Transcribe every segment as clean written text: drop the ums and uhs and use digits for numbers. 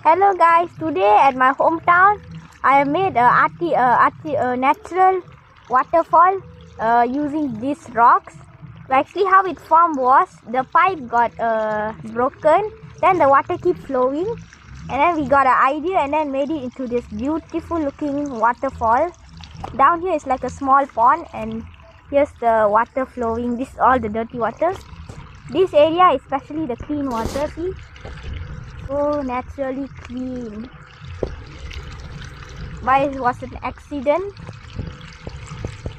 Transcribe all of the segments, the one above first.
Hello guys, today at my hometown I have made a natural waterfall using these rocks. Actually how it formed was the pipe got broken, then the water keep flowing, and then we got an idea and then made it into this beautiful looking waterfall. Down here is like a small pond and here's the water flowing. This is all the dirty water. This area is especially the clean water, see? So naturally clean. But it was an accident.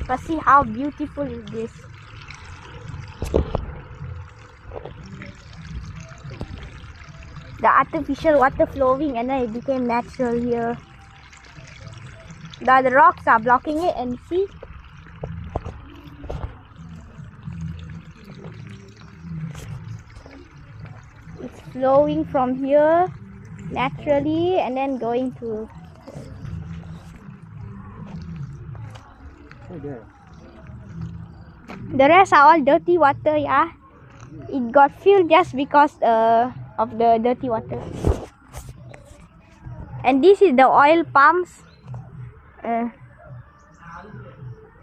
But see how beautiful is this. The artificial water flowing and then it became natural here. The rocks are blocking it and see. It's flowing from here naturally and then going to the rest are all dirty water, yeah. It got filled just because of the dirty water. And this is the oil palms.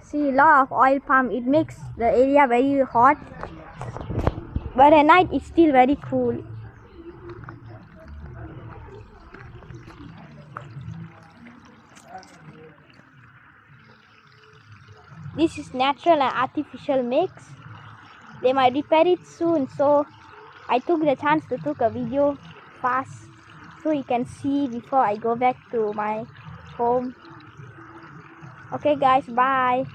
See, a lot of oil palm. It makes the area very hot, but at night it's still very cool. This is natural and artificial mix. They might repair it soon, so I took the chance to take a video fast so you can see before I go back to my home. Okay guys, bye.